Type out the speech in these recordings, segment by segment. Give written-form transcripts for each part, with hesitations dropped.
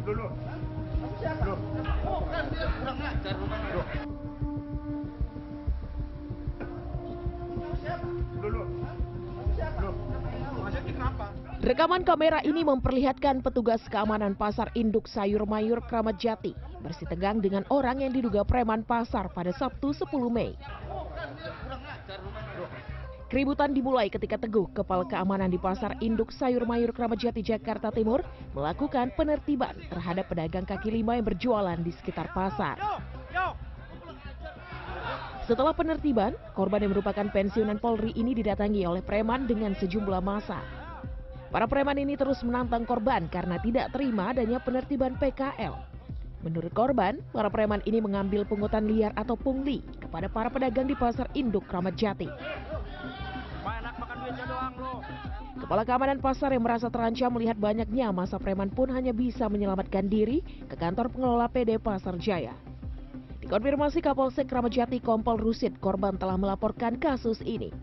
Dulu. Siapa? Oh, kan dia kurang ajar rumahnya. Siapa? Dulu. Siapa? Maksudnya kenapa? Rekaman kamera ini memperlihatkan petugas keamanan pasar induk sayur mayur Kramat Jati bersih tegang dengan orang yang diduga preman pasar pada Sabtu 10 Mei. Oh, kan dia kurang ajar rumahnya. Keributan dimulai ketika Teguh, kepala keamanan di pasar induk sayur mayur Kramat Jati, Jakarta Timur, melakukan penertiban terhadap pedagang kaki lima yang berjualan di sekitar pasar. Setelah penertiban, korban yang merupakan pensiunan Polri ini didatangi oleh preman dengan sejumlah massa. Para preman ini terus menantang korban karena tidak terima adanya penertiban PKL. Menurut korban, para preman ini mengambil pungutan liar atau pungli kepada para pedagang di pasar induk Kramat Jati. Enak makan duitnya doang lo. Kepala keamanan pasar yang merasa terancam melihat banyaknya massa preman pun hanya bisa menyelamatkan diri ke kantor pengelola PD Pasar Jaya. Dikonfirmasi Kapolsek Kramat Jati Kompol Rusid, korban telah melaporkan kasus ini.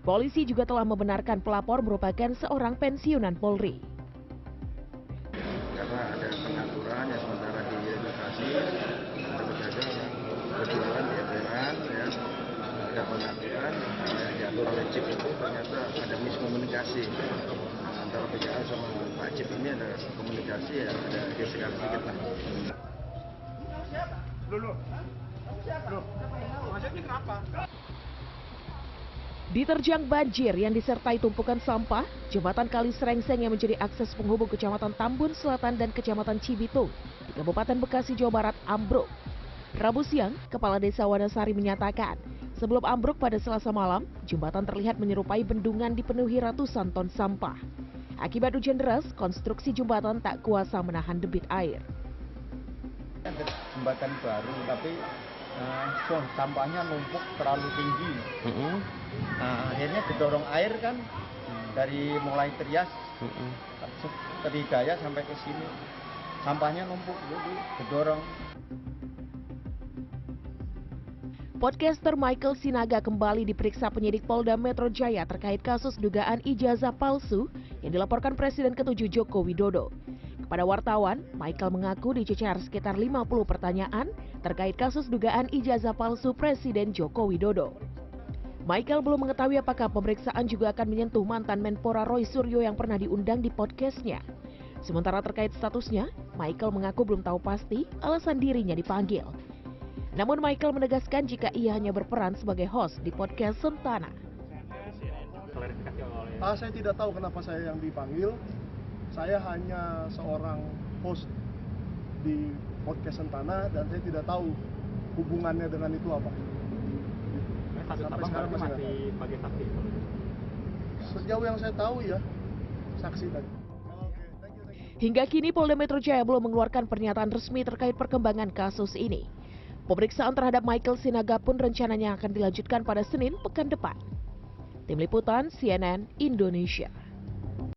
Polisi juga telah membenarkan pelapor merupakan seorang pensiunan Polri. Karena ada pengaturan yang sementara di lokasi, ada pedagang yang berjualan di emperan, ya, ada pengaturan yang diatur oleh CIP itu ternyata ada miskomunikasi antara PKL sama Pak CIP ini ada komunikasi ya ada gesekan sedikit lah. Siapa? Dulu. Siapa? Maksudnya kenapa? Diterjang banjir yang disertai tumpukan sampah, jembatan Kali Srengseng yang menjadi akses penghubung Kecamatan Tambun Selatan dan Kecamatan Cibitung di Kabupaten Bekasi, Jawa Barat ambruk. Rabu siang, Kepala Desa Wanasari menyatakan, sebelum ambruk pada Selasa malam, jembatan terlihat menyerupai bendungan dipenuhi ratusan ton sampah. Akibat hujan deras, konstruksi jembatan tak kuasa menahan debit air. Jembatan baru, tapi sampahnya numpuk terlalu tinggi. Nah, akhirnya didorong air kan dari mulai Trias ke Daya sampai ke sini, sampahnya numpuk jadi didorong. Podcaster Michael Sinaga kembali diperiksa penyidik Polda Metro Jaya terkait kasus dugaan ijazah palsu yang dilaporkan Presiden ke-7 Joko Widodo. Kepada wartawan, Michael mengaku dicecar sekitar 50 pertanyaan terkait kasus dugaan ijazah palsu Presiden Joko Widodo. Michael belum mengetahui apakah pemeriksaan juga akan menyentuh mantan Menpora Roy Suryo yang pernah diundang di podcastnya. Sementara terkait statusnya, Michael mengaku belum tahu pasti alasan dirinya dipanggil. Namun Michael menegaskan jika ia hanya berperan sebagai host di podcast Sentana. Saya tidak tahu kenapa saya yang dipanggil. Saya hanya seorang host di podcast Sentana dan saya tidak tahu hubungannya dengan itu apa. Sampai sekarang masih sebagai saksi. Sejauh yang saya tahu ya, saksi tadi. Hingga kini Polda Metro Jaya belum mengeluarkan pernyataan resmi terkait perkembangan kasus ini. Pemeriksaan terhadap Michael Sinaga pun rencananya akan dilanjutkan pada Senin pekan depan. Tim Liputan CNN Indonesia.